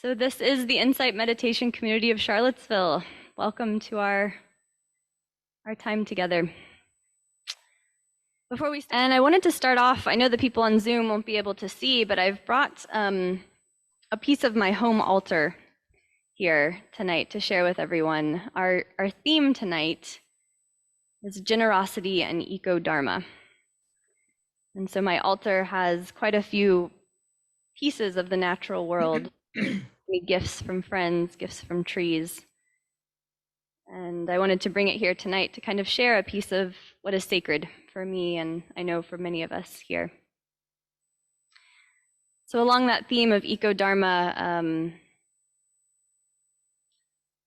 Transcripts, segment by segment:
So this is the Insight Meditation Community of Charlottesville. Welcome to our time together. And I wanted to start off, I know the people on Zoom won't be able to see, but I've brought a piece of my home altar here tonight to share with everyone. Our theme tonight is Generosity and Ecodharma. And so my altar has quite a few pieces of the natural world, gifts from friends, gifts from trees. And I wanted to bring it here tonight to kind of share a piece of what is sacred for me, and I know for many of us here. So along that theme of Ecodharma, I'd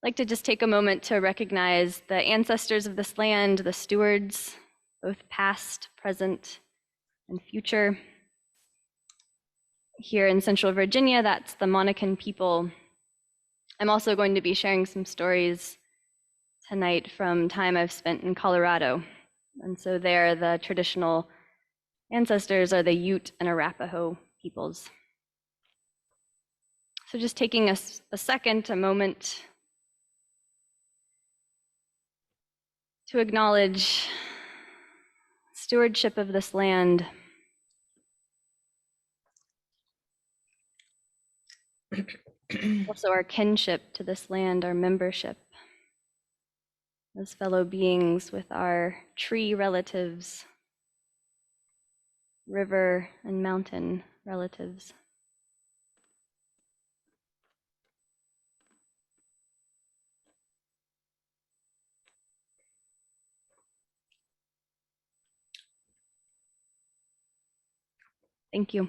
like to just take a moment to recognize the ancestors of this land, the stewards, both past, present, and future. Here in Central Virginia, that's the Monacan people. I'm also going to be sharing some stories tonight from time I've spent in Colorado. And so there, the traditional ancestors are the Ute and Arapaho peoples. So just taking a moment to acknowledge stewardship of this land. Also our kinship to this land, our membership as fellow beings with our tree relatives, river and mountain relatives. Thank you.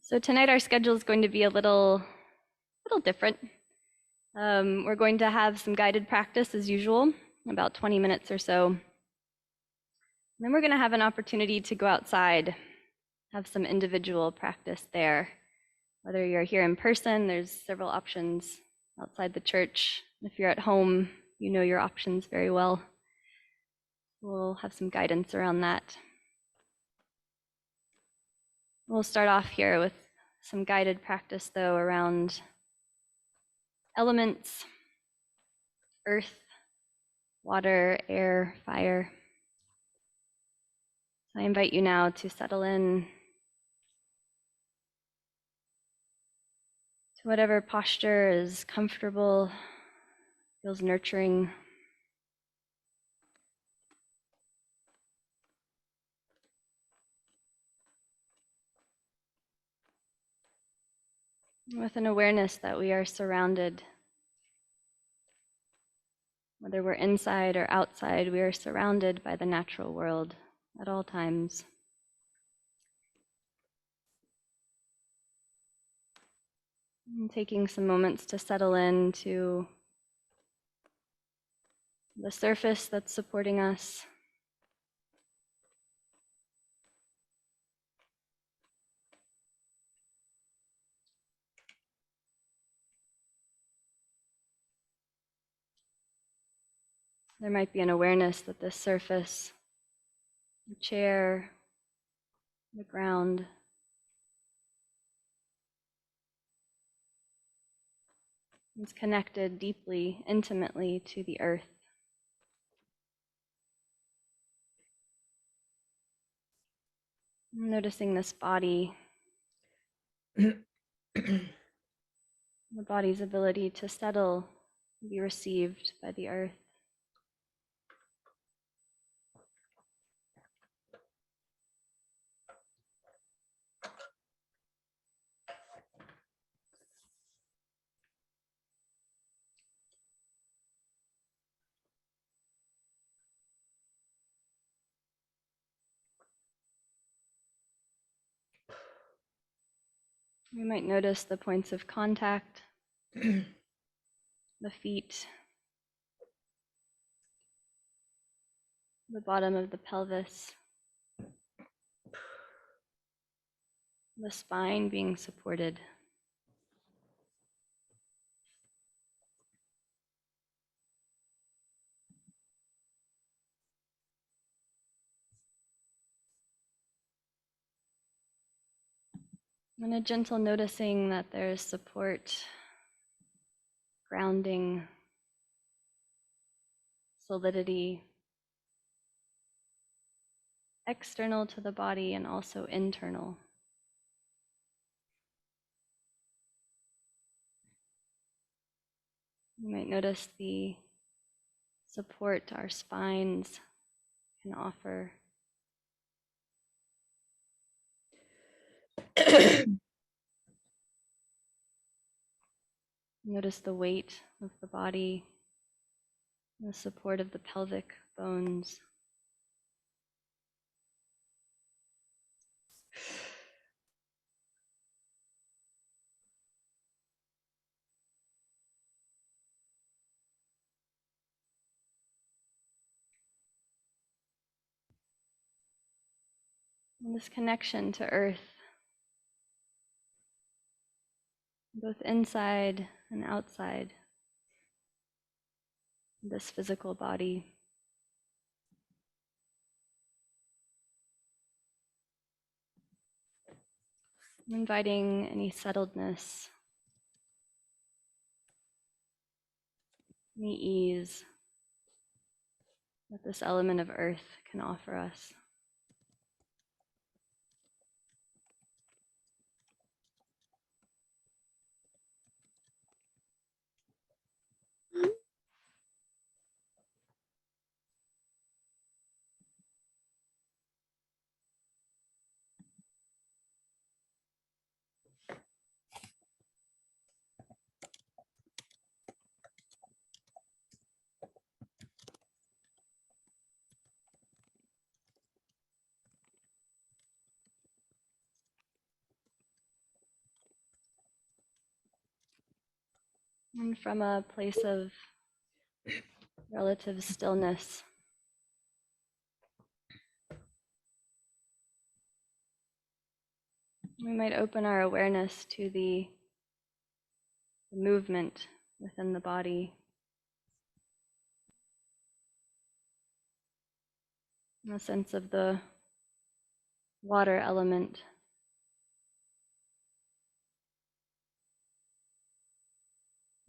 So tonight our schedule is going to be a little different. We're going to have some guided practice as usual, about 20 minutes or so. And then we're going to have an opportunity to go outside, have some individual practice there. Whether you're here in person, there's several options outside the church. If you're at home, you know your options very well. We'll have some guidance around that. We'll start off here with some guided practice, though, around elements, earth, water, air, fire. So I invite you now to settle in to whatever posture is comfortable, feels nurturing. With an awareness that we are surrounded. Whether we're inside or outside, we are surrounded by the natural world at all times. And taking some moments to settle into the surface that's supporting us. There might be an awareness that this surface, the chair, the ground, is connected deeply, intimately to the earth. Noticing this body, the body's ability to settle, be received by the earth. We might notice the points of contact, the feet, the bottom of the pelvis, the spine being supported. And a gentle noticing that there's support, grounding, solidity, external to the body and also internal. You might notice the support our spines can offer. Notice the weight of the body, the support of the pelvic bones. And this connection to earth, both inside and outside this physical body. Inviting any settledness, any ease that this element of earth can offer us. And from a place of relative stillness, we might open our awareness to the movement within the body, a sense of the water element.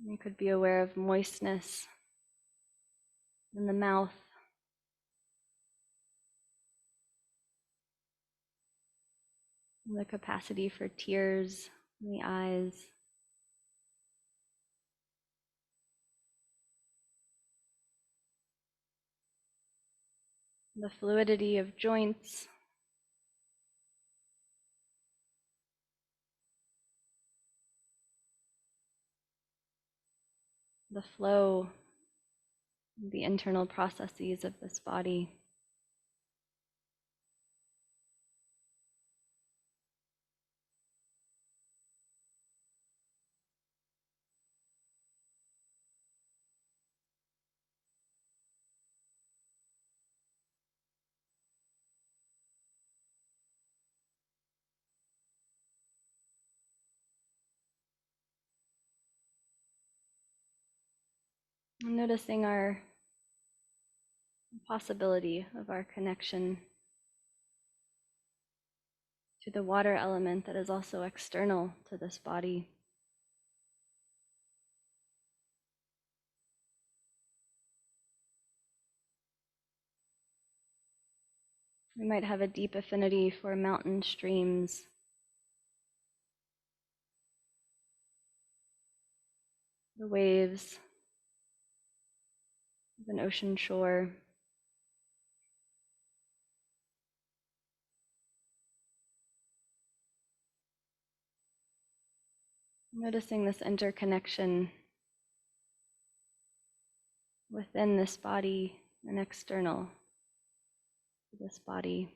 You could be aware of moistness in the mouth, and the capacity for tears in the eyes. The fluidity of joints, the flow, the internal processes of this body. And noticing our possibility of our connection to the water element that is also external to this body. We might have a deep affinity for mountain streams, the waves of an ocean shore. Noticing this interconnection within this body and external to this body.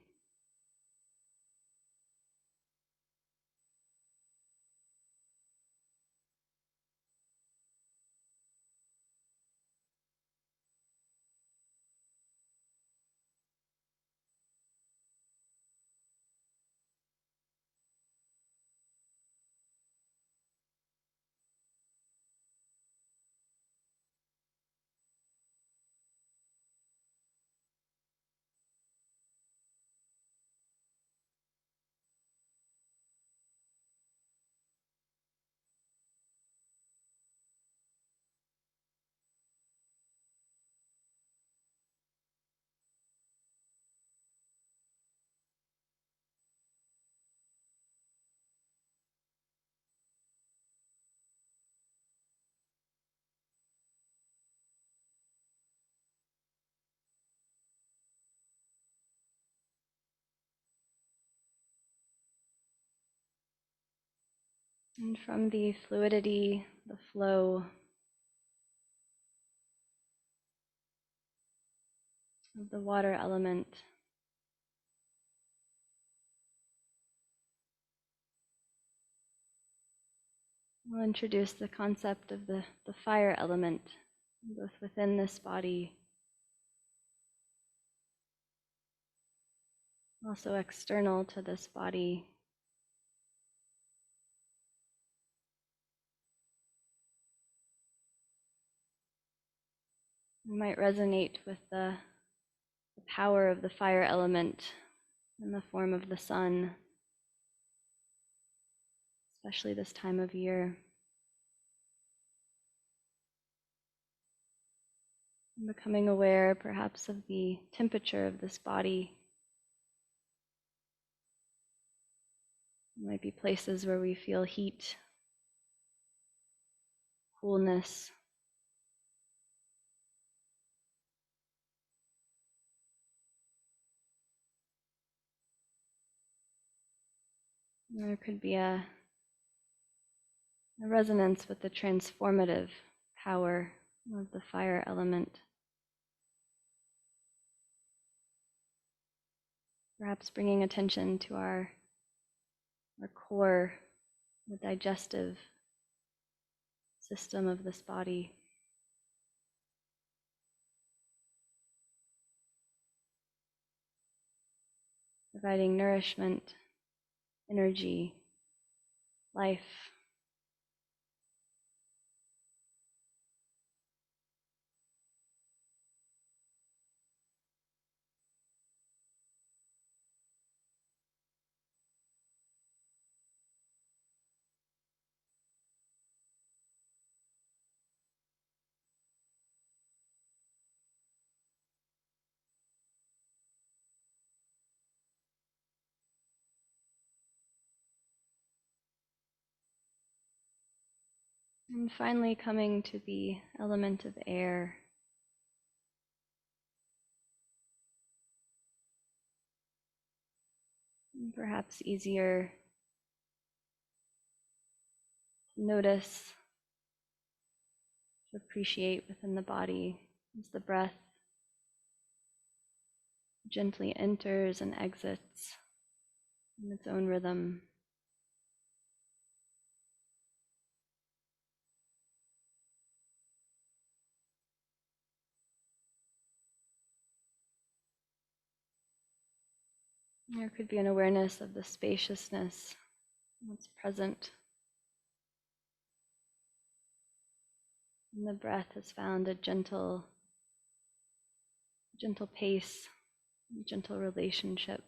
And from the fluidity, the flow of the water element, we'll introduce the concept of the fire element, both within this body, also external to this body. We might resonate with the power of the fire element in the form of the sun, especially this time of year. And becoming aware perhaps of the temperature of this body. There might be places where we feel heat, coolness. And there could be a resonance with the transformative power of the fire element. Perhaps bringing attention to our core, the digestive system of this body. Providing nourishment, energy, life. And finally coming to the element of air. And perhaps easier to notice, to appreciate within the body as the breath gently enters and exits in its own rhythm. There could be an awareness of the spaciousness that's present. And the breath has found a gentle pace, a gentle relationship.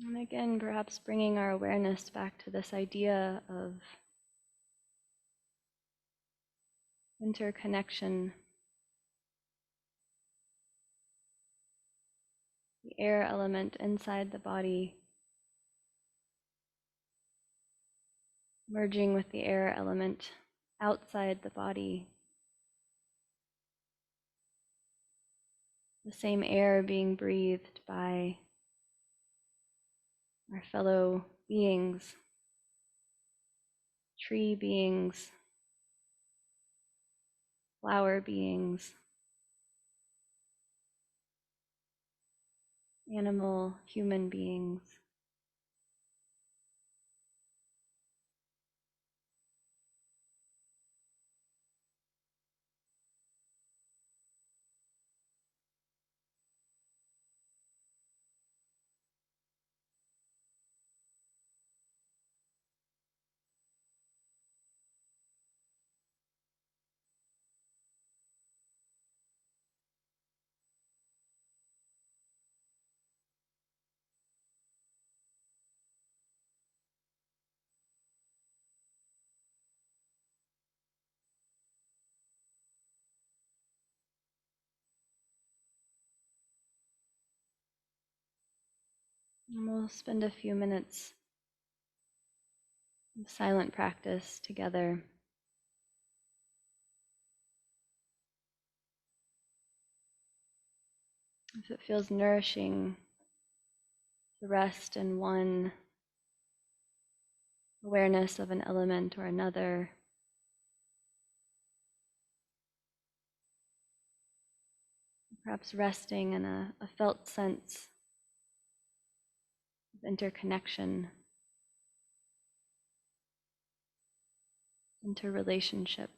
And again, perhaps bringing our awareness back to this idea of interconnection. The air element inside the body merging with the air element outside the body. The same air being breathed by our fellow beings, tree beings, flower beings, animal, human beings. And we'll spend a few minutes of silent practice together. If it feels nourishing to rest in one awareness of an element or another, perhaps resting in a felt sense of interconnection, interrelationship.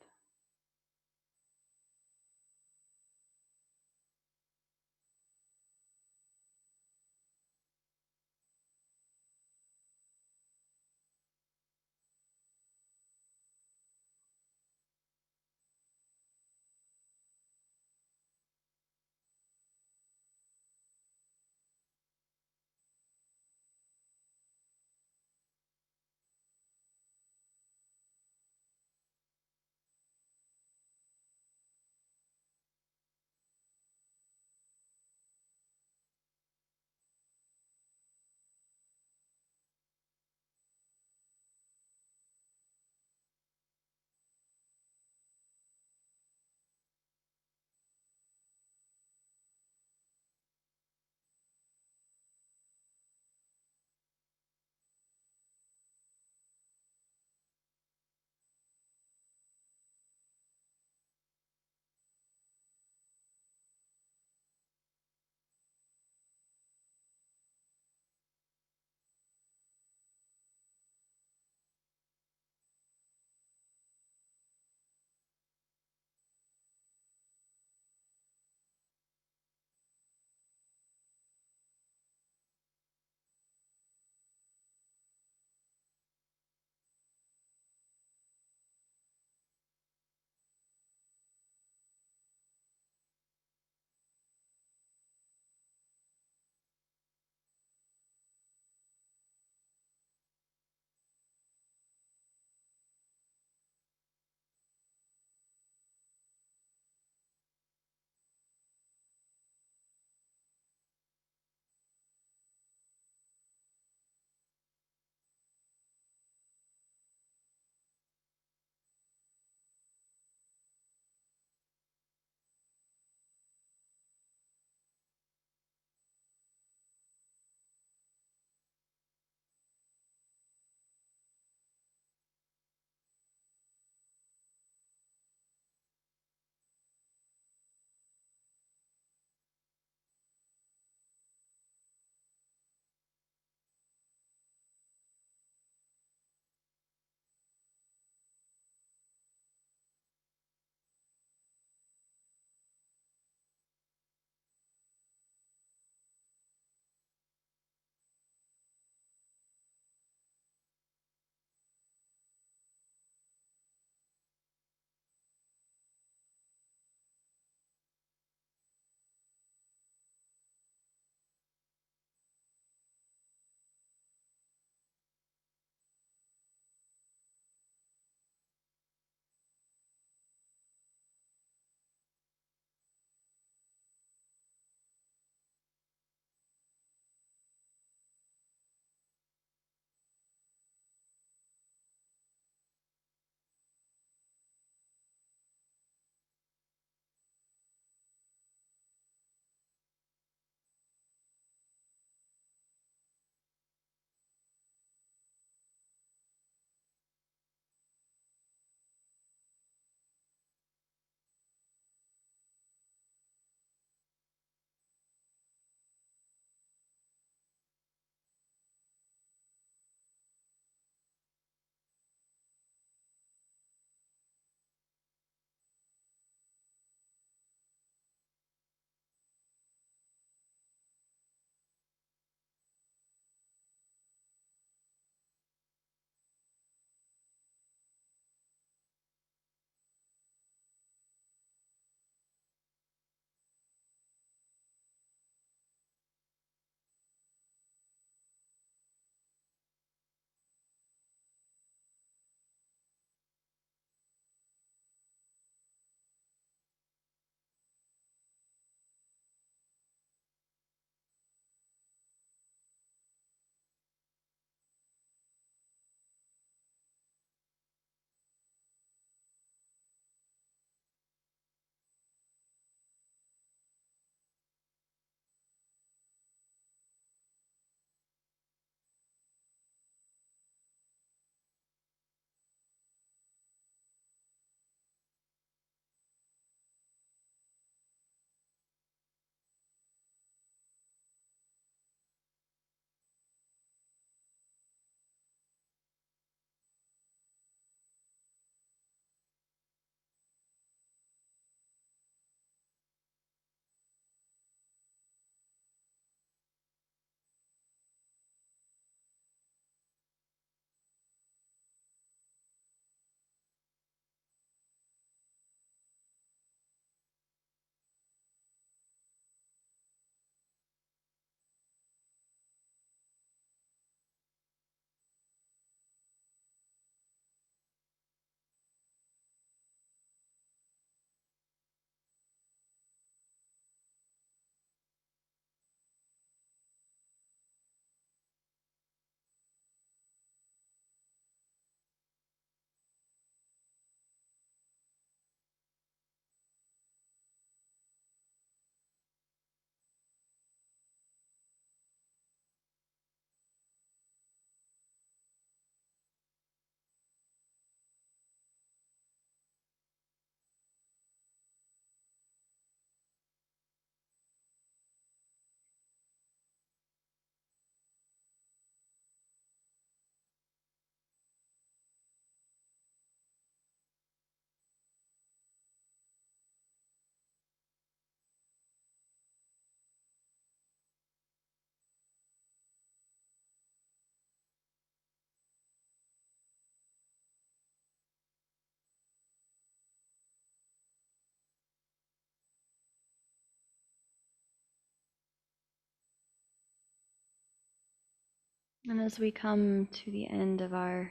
And as we come to the end of our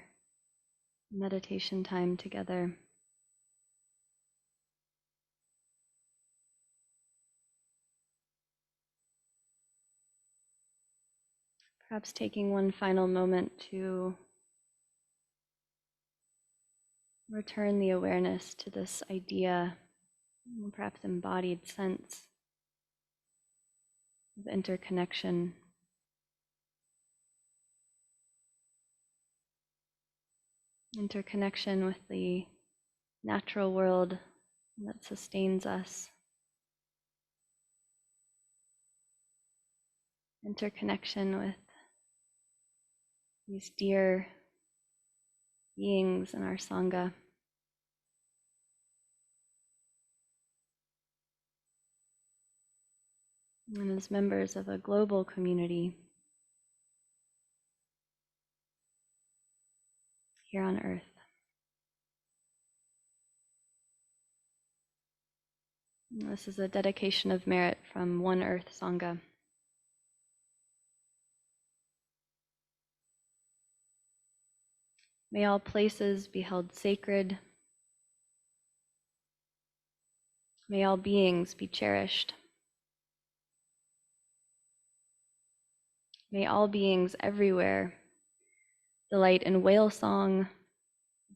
meditation time together, perhaps taking one final moment to return the awareness to this idea, perhaps embodied sense of interconnection. Interconnection with the natural world that sustains us. Interconnection with these dear beings in our Sangha. And as members of a global community here on earth. And this is a dedication of merit from One Earth Sangha. May all places be held sacred. May all beings be cherished. May all beings everywhere delight in whale song,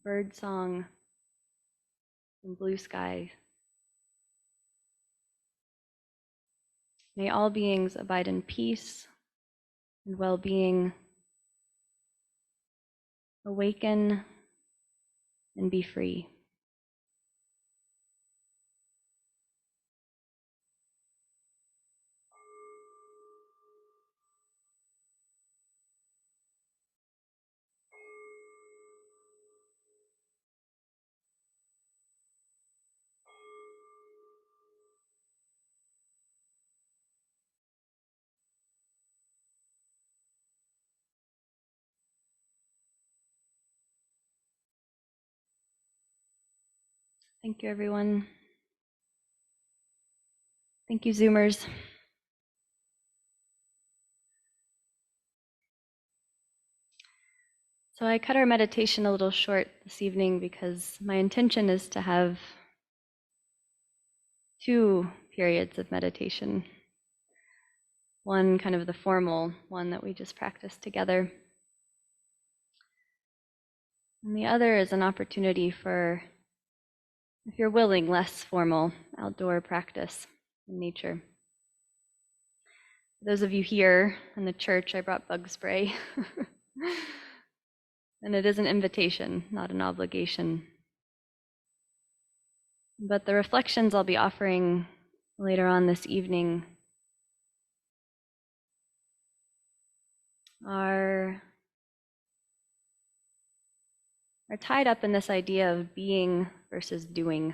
bird song, and blue sky. May all beings abide in peace and well-being, awaken and be free. Thank you, everyone. Thank you, Zoomers. So I cut our meditation a little short this evening because my intention is to have 2 periods of meditation. One kind of the formal one that we just practiced together. And the other is an opportunity for, if you're willing, less formal outdoor practice in nature. For those of you here in the church, I brought bug spray. And it is an invitation, not an obligation. But the reflections I'll be offering later on this evening are tied up in this idea of being versus doing.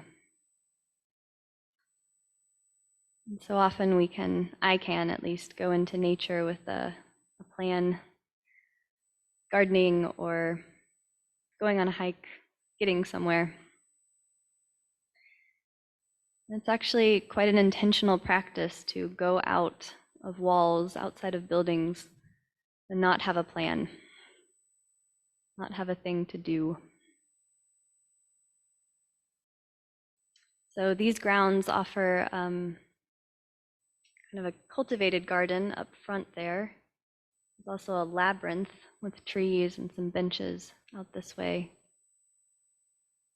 And so often I can at least, go into nature with a plan, gardening or going on a hike, getting somewhere. And it's actually quite an intentional practice to go out of walls, outside of buildings, and not have a plan, not have a thing to do. So these grounds offer kind of a cultivated garden up front there. There's also a labyrinth with trees and some benches out this way.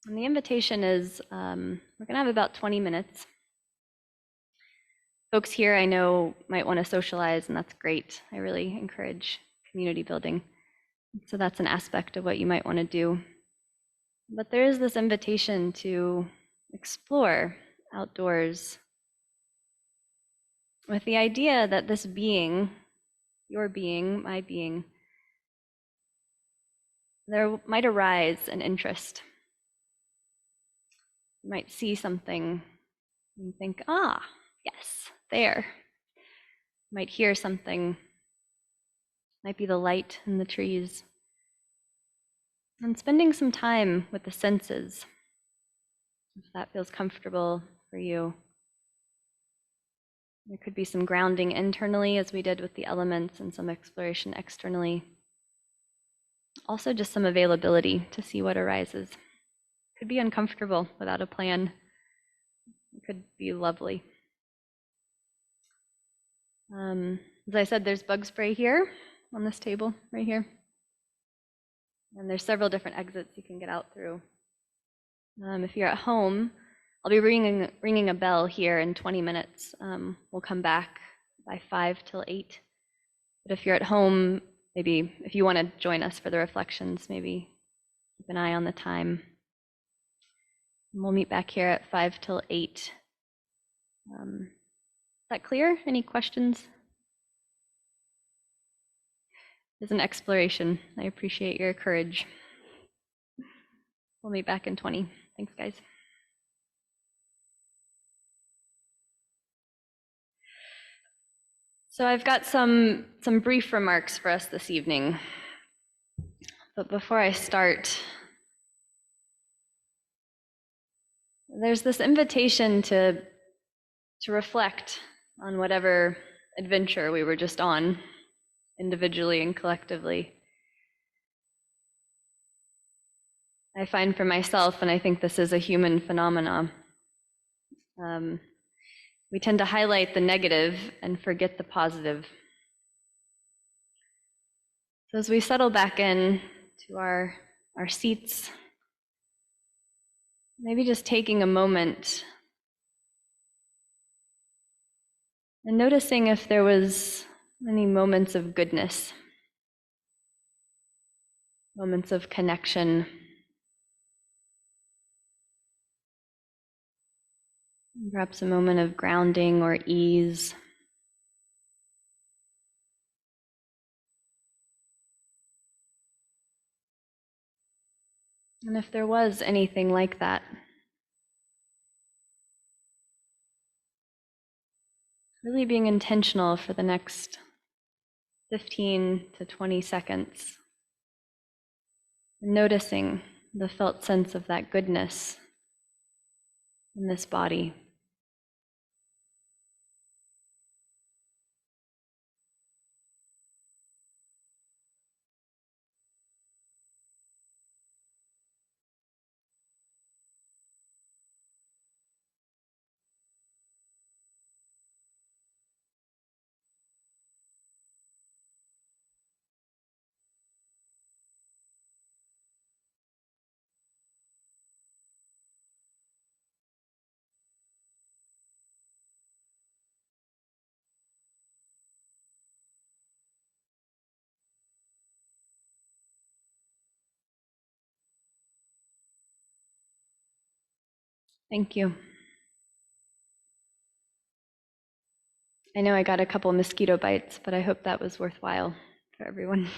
And the invitation is, we're gonna have about 20 minutes. Folks here I know might want to socialize, and that's great. I really encourage community building. So that's an aspect of what you might want to do. But there is this invitation to explore outdoors with the idea that this being, your being, my being, there might arise an interest. You might see something and think, yes, there. You might hear something, might be the light in the trees. And spending some time with the senses, if that feels comfortable for you. There could be some grounding internally, as we did with the elements, and some exploration externally. Also just some availability to see what arises. Could be uncomfortable without a plan. It could be lovely. As I said, there's bug spray here on this table right here. And there's several different exits you can get out through. If you're at home, I'll be ringing a bell here in 20 minutes. We'll come back by 5 till 8. But if you're at home, maybe if you want to join us for the reflections, maybe keep an eye on the time. And we'll meet back here at 5 till 8. Is that clear? Any questions? It's an exploration. I appreciate your courage. We'll meet back in 20. Thanks, guys. So I've got some brief remarks for us this evening. But before I start, there's this invitation to reflect on whatever adventure we were just on, individually and collectively. I find for myself, and I think this is a human phenomenon, we tend to highlight the negative and forget the positive. So as we settle back in to our seats, maybe just taking a moment and noticing if there was any moments of goodness, moments of connection, perhaps a moment of grounding or ease. And if there was anything like that, really being intentional for the next 15 to 20 seconds, and noticing the felt sense of that goodness in this body. Thank you. I know I got a couple mosquito bites, but I hope that was worthwhile for everyone.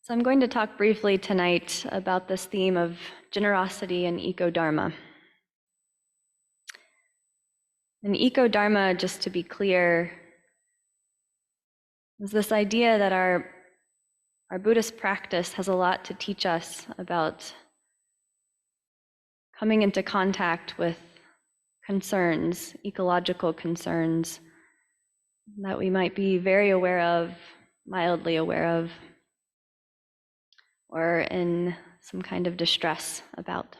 So I'm going to talk briefly tonight about this theme of generosity and ecodharma. And ecodharma, just to be clear, is this idea that our Buddhist practice has a lot to teach us about coming into contact with concerns, ecological concerns, that we might be very aware of, mildly aware of, or in some kind of distress about.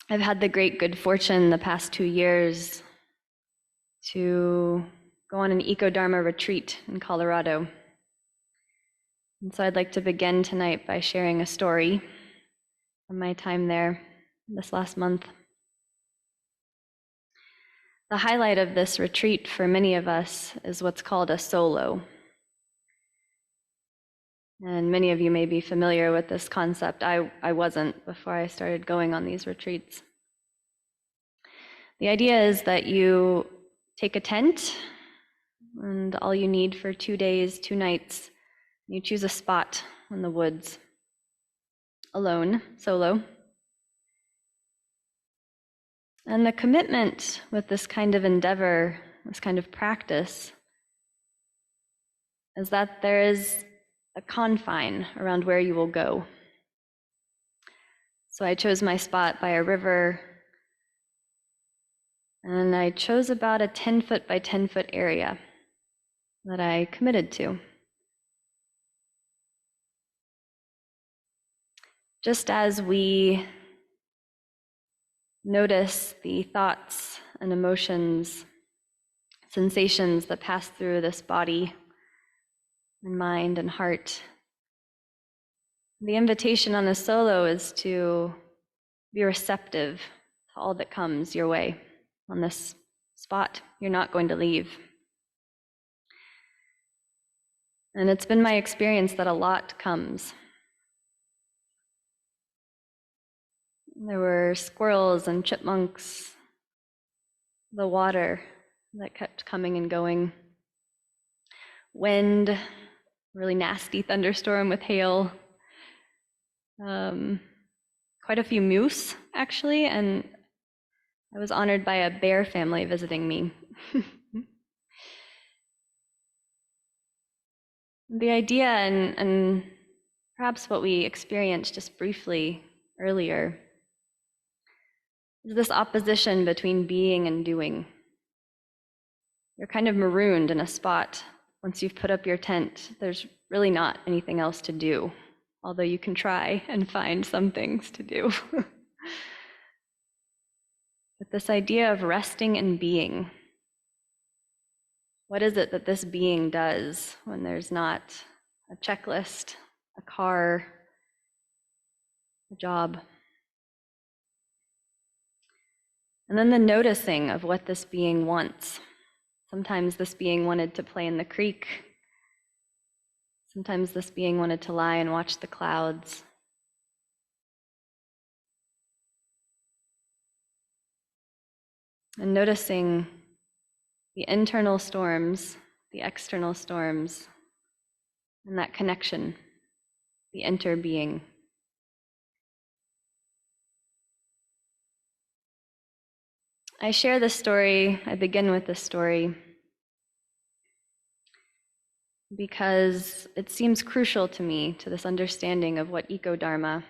I've had the great good fortune the past 2 years to go on an ecodharma retreat in Colorado. And so I'd like to begin tonight by sharing a story from my time there this last month. The highlight of this retreat for many of us is what's called a solo. And many of you may be familiar with this concept. I wasn't before I started going on these retreats. The idea is that you take a tent, and all you need for 2 days, 2 nights, you choose a spot in the woods, alone, solo. And the commitment with this kind of endeavor, this kind of practice, is that there is a confine around where you will go. So I chose my spot by a river, And I chose about a 10-foot by 10-foot area that I committed to. Just as we notice the thoughts and emotions, sensations that pass through this body and mind and heart, the invitation on the solo is to be receptive to all that comes your way on this spot. You're not going to leave. And it's been my experience that a lot comes. There were squirrels and chipmunks, the water that kept coming and going, wind, really nasty thunderstorm with hail, quite a few moose, actually, and I was honored by a bear family visiting me. The idea, and perhaps what we experienced just briefly earlier, is this opposition between being and doing. You're kind of marooned in a spot. Once you've put up your tent, there's really not anything else to do, although you can try and find some things to do. But this idea of resting and being, what is it that this being does when there's not a checklist, a car, a job? And then the noticing of what this being wants. Sometimes this being wanted to play in the creek. Sometimes this being wanted to lie and watch the clouds. And noticing the internal storms, the external storms, and that connection, the interbeing. I share this story, I begin with this story, because it seems crucial to me, to this understanding of what Ecodharma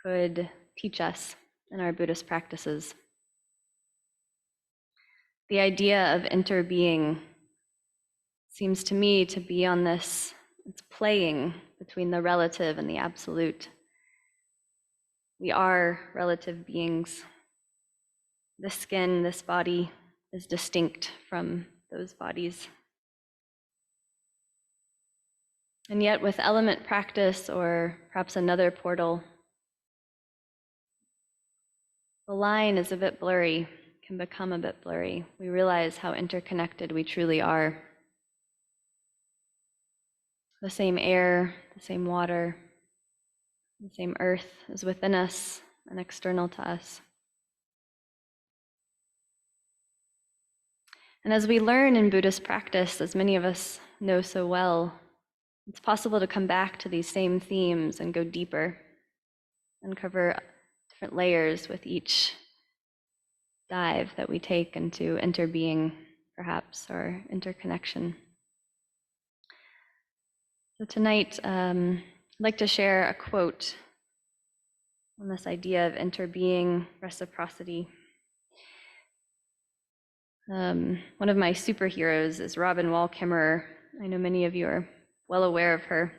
could teach us in our Buddhist practices. The idea of interbeing seems to me to be on this, it's playing between the relative and the absolute. We are relative beings. This skin, this body, is distinct from those bodies. And yet with element practice, or perhaps another portal, the line is a bit blurry, can become a bit blurry. We realize how interconnected we truly are. The same air, the same water, the same earth is within us and external to us. And as we learn in Buddhist practice, as many of us know so well, it's possible to come back to these same themes and go deeper, uncover different layers with each dive that we take into interbeing, perhaps, or interconnection. So tonight, I'd like to share a quote on this idea of interbeing, reciprocity. One of my superheroes is Robin Wallkimmer. I know many of you are well aware of her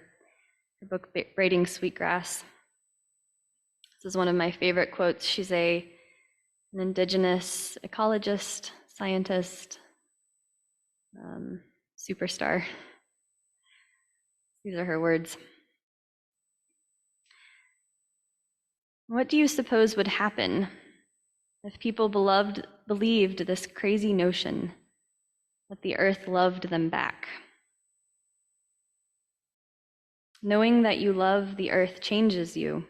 book, Braiding Sweetgrass. This is one of my favorite quotes. She's an indigenous ecologist, scientist, superstar. These are her words. What do you suppose would happen if people believed this crazy notion that the earth loved them back? Knowing that you love the earth changes you,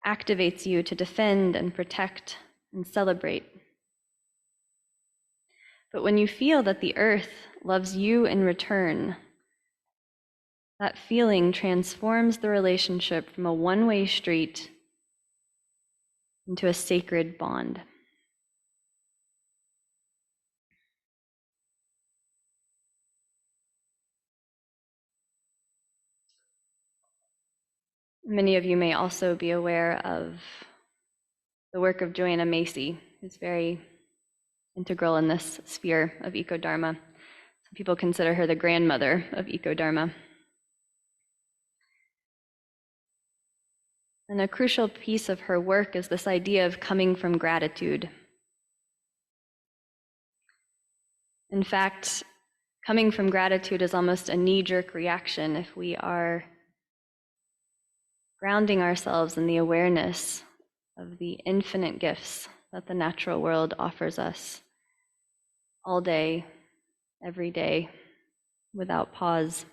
activates you to defend and protect and celebrate. But when you feel that the earth loves you in return, that feeling transforms the relationship from a one-way street into a sacred bond. Many of you may also be aware of the work of Joanna Macy, who's very integral in this sphere of Ecodharma. Some people consider her the grandmother of Ecodharma. And a crucial piece of her work is this idea of coming from gratitude. In fact, coming from gratitude is almost a knee-jerk reaction if we are grounding ourselves in the awareness of the infinite gifts that the natural world offers us all day, every day, without pause.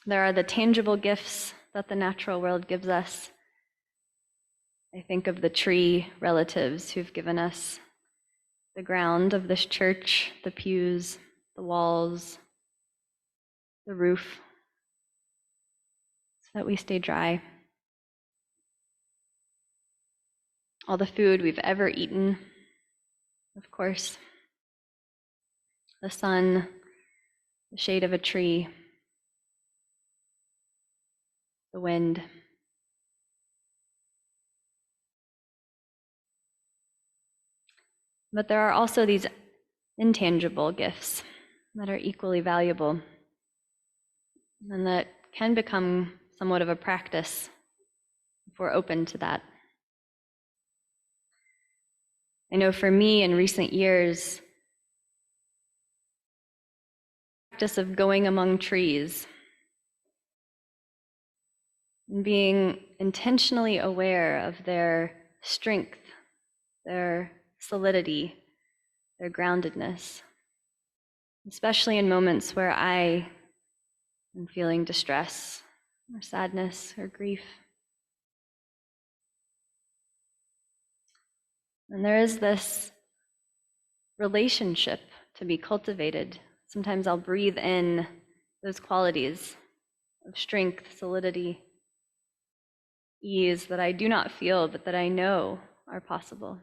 There are the tangible gifts that the natural world gives us. I think of the tree relatives who've given us the ground of this church, the pews, the walls, the roof, so that we stay dry. All the food we've ever eaten, of course. The sun, the shade of a tree, the wind. But there are also these intangible gifts that are equally valuable and that can become somewhat of a practice if we're open to that. I know for me in recent years, the practice of going among trees and being intentionally aware of their strength, their solidity, their groundedness, especially in moments where I am feeling distress or sadness or grief. And there is this relationship to be cultivated. Sometimes I'll breathe in those qualities of strength, solidity, ease that I do not feel, but that I know are possible.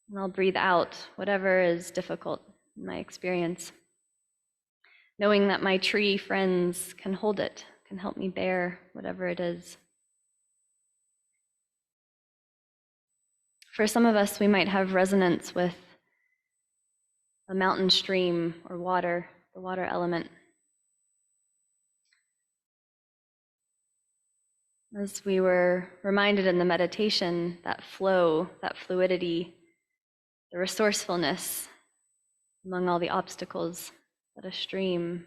And I'll breathe out whatever is difficult in my experience, knowing that my tree friends can hold it, can help me bear whatever it is. For some of us, we might have resonance with a mountain stream or water, the water element. As we were reminded in the meditation, that flow, that fluidity, the resourcefulness among all the obstacles that a stream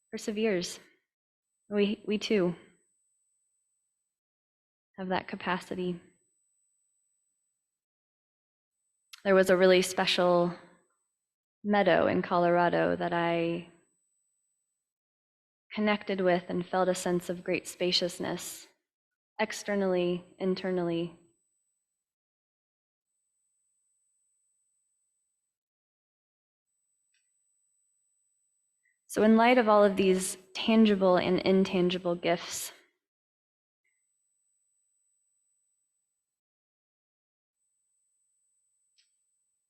perseveres. We too have that capacity. There was a really special meadow in Colorado that I connected with and felt a sense of great spaciousness, externally, internally. So in light of all of these tangible and intangible gifts,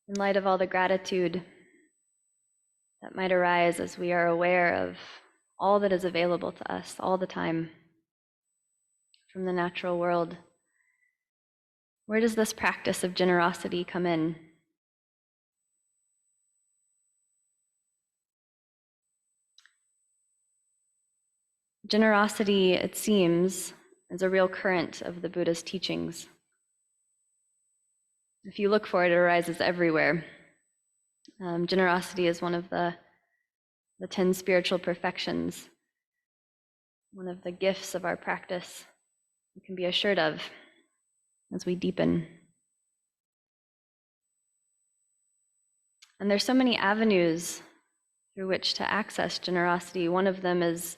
in light of all the gratitude that might arise as we are aware of all that is available to us all the time from the natural world, where does this practice of generosity come in? Generosity, it seems, is a real current of the Buddha's teachings. If you look for it, it arises everywhere. Generosity is one of the 10 spiritual perfections, one of the gifts of our practice we can be assured of as we deepen. And there's so many avenues through which to access generosity. One of them is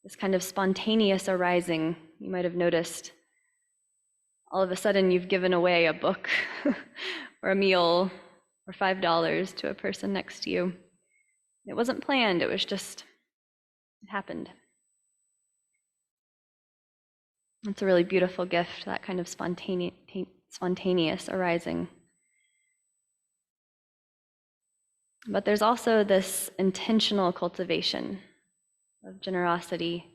this kind of spontaneous arising. You might have noticed all of a sudden you've given away a book or a meal or $5 to a person next to you. It wasn't planned, it happened. It's a really beautiful gift, that kind of spontaneous arising. But there's also this intentional cultivation of generosity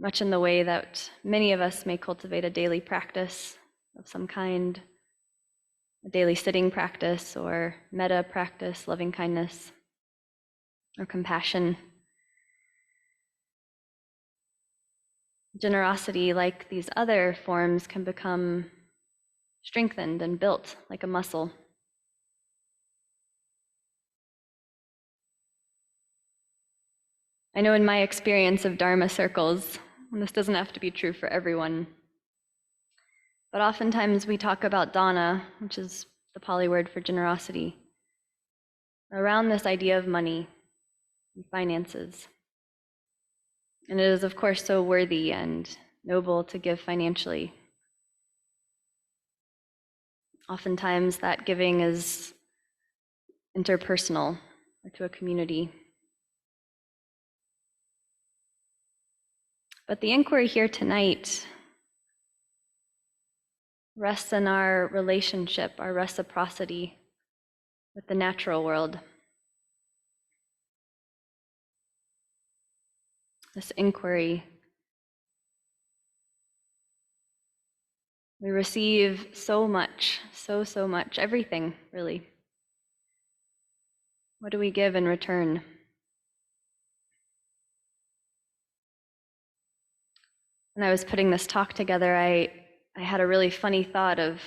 much in the way that many of us may cultivate a daily practice of some kind, a daily sitting practice or metta practice, loving kindness or compassion. Generosity, like these other forms, can become strengthened and built like a muscle. I know in my experience of Dharma circles, and this doesn't have to be true for everyone, but oftentimes we talk about dana, which is the Pali word for generosity, around this idea of money and finances. And it is, of course, so worthy and noble to give financially. Oftentimes that giving is interpersonal or to a community. But the inquiry here tonight rests in our relationship, our reciprocity with the natural world. This inquiry, we receive so much, so much, everything, really. What do we give in return? When I was putting this talk together, I had a really funny thought of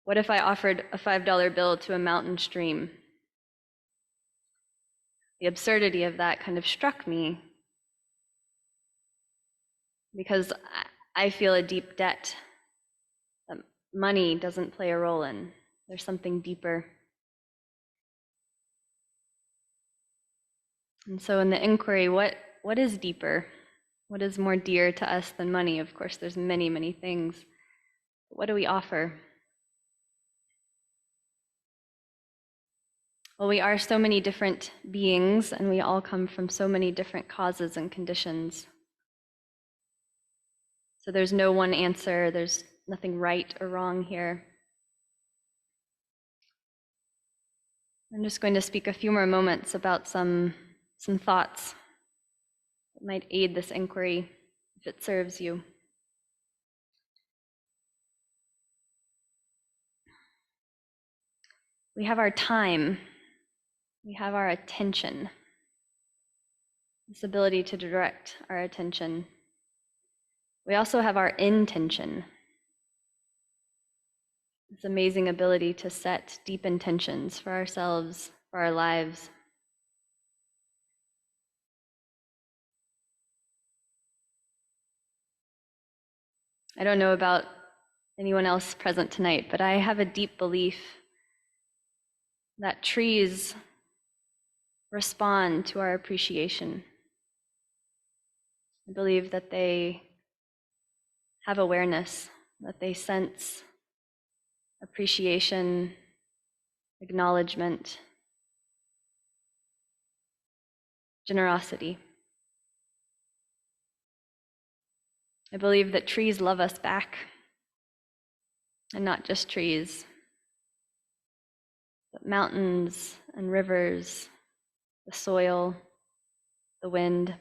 what if I offered a $5 bill to a mountain stream? The absurdity of that kind of struck me because I feel a deep debt that money doesn't play a role in. There's something deeper. And so in the inquiry, what is deeper? What is more dear to us than money? Of course, there's many things. What do we offer? Well, we are so many different beings, and we all come from so many different causes and conditions. So there's no one answer, there's nothing right or wrong here. I'm just going to speak a few more moments about some thoughts that might aid this inquiry if it serves you. We have our time, we have our attention, this ability to direct our attention. We also have our intention, this amazing ability to set deep intentions for ourselves, for our lives. I don't know about anyone else present tonight, but I have a deep belief that trees respond to our appreciation. I believe that they have awareness, that they sense appreciation, acknowledgement, generosity. I believe that trees love us back, and not just trees, but mountains and rivers, the soil, the wind.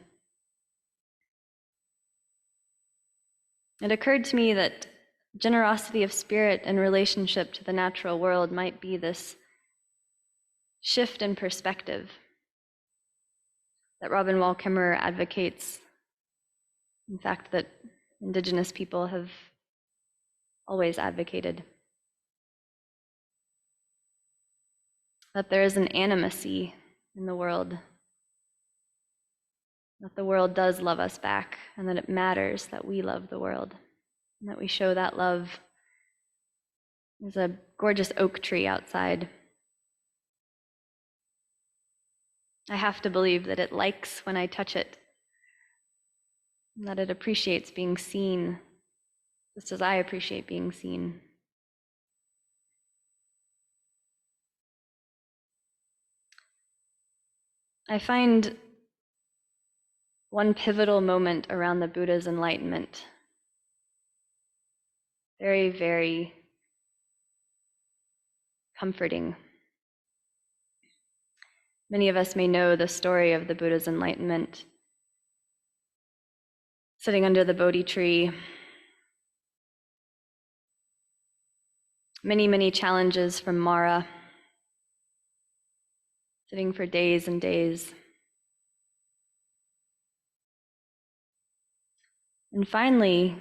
It occurred to me that generosity of spirit in relationship to the natural world might be this shift in perspective that Robin Wallkimmer advocates. In fact, that Indigenous people have always advocated. That there is an animacy in the world, that the world does love us back, and that it matters that we love the world, and that we show that love. There's a gorgeous oak tree outside. I have to believe that it likes when I touch it, and that it appreciates being seen, just as I appreciate being seen. I find one pivotal moment around the Buddha's enlightenment very, very comforting. Many of us may know the story of the Buddha's enlightenment. sitting under the Bodhi tree. Many, many challenges from Mara, sitting for days and days. And finally,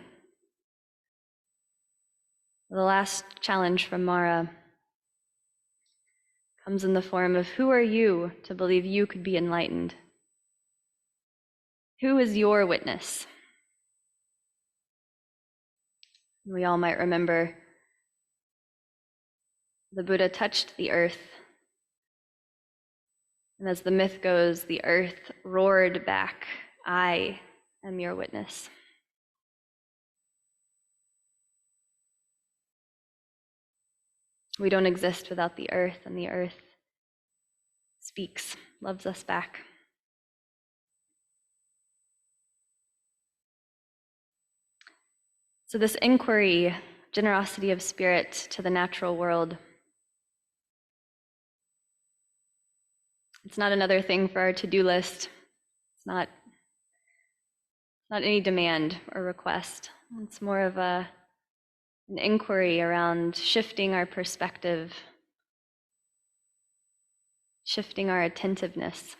the last challenge from Mara comes in the form of, who are you to believe you could be enlightened? Who is your witness? We all might remember the Buddha touched the earth, and as the myth goes, the earth roared back, I am your witness. We don't exist without the earth, and the earth speaks, loves us back. So this inquiry, generosity of spirit to the natural world, it's not another thing for our to-do list. It's not any demand or request. It's more of an inquiry around shifting our perspective, shifting our attentiveness,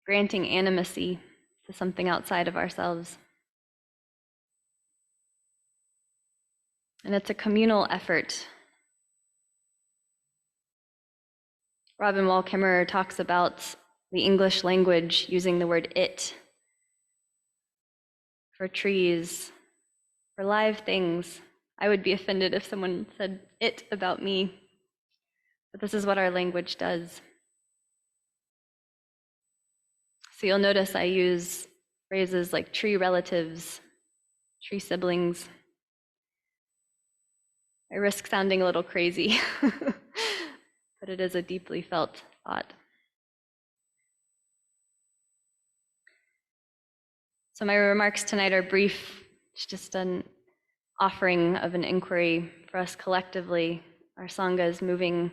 granting animacy to something outside of ourselves. And it's a communal effort. Robin Wallkimmer talks about the English language using the word it for trees, for live things. I would be offended if someone said it about me, but this is what our language does. So you'll notice I use phrases like tree relatives, tree siblings. I risk sounding a little crazy, but it is a deeply felt thought. So my remarks tonight are brief. It's just an offering of an inquiry for us collectively. Our Sangha is moving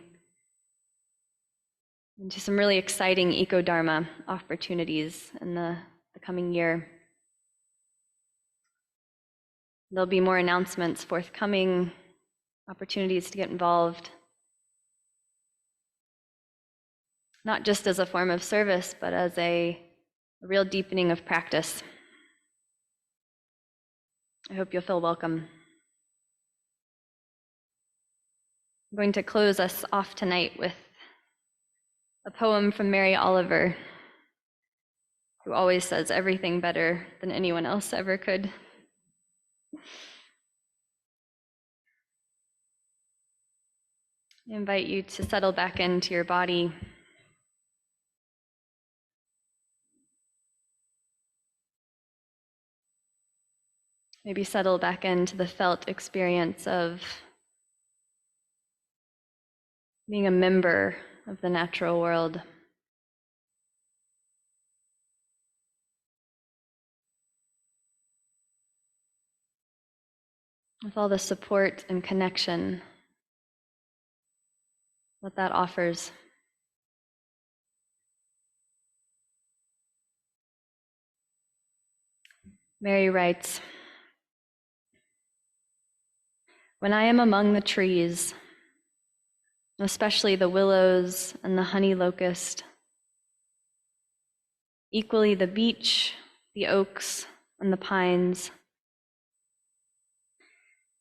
into some really exciting Ecodharma opportunities in the coming year. There'll be more announcements forthcoming, opportunities to get involved, not just as a form of service, but as a real deepening of practice. I hope you'll feel welcome. I'm going to close us off tonight with a poem from Mary Oliver, who always says everything better than anyone else ever could. I invite you to settle back into your body. Maybe settle back into the felt experience of being a member of the natural world. With all the support and connection what that offers. Mary writes, "When I am among the trees, especially the willows and the honey locust, equally the beech, the oaks, and the pines,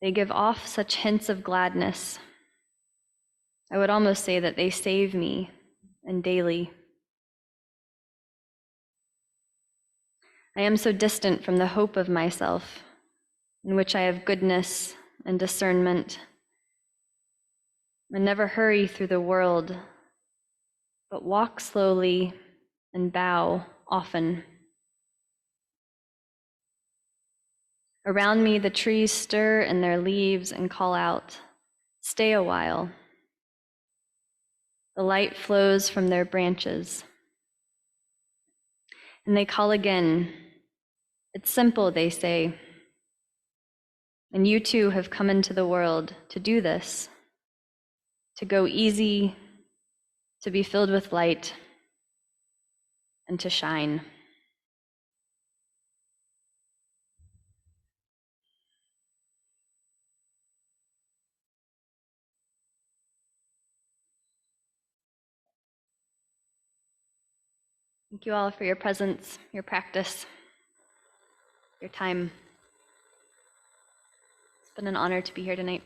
they give off such hints of gladness. I would almost say that they save me, and daily. I am so distant from the hope of myself, in which I have goodness and discernment, and never hurry through the world, but walk slowly and bow often. Around me the trees stir in their leaves and call out, 'Stay a while.' The light flows from their branches. And they call again. 'It's simple,' they say. And you too have come into the world to do this, to go easy, to be filled with light, and to shine." Thank you all for your presence, your practice, your time. It's been an honor to be here tonight.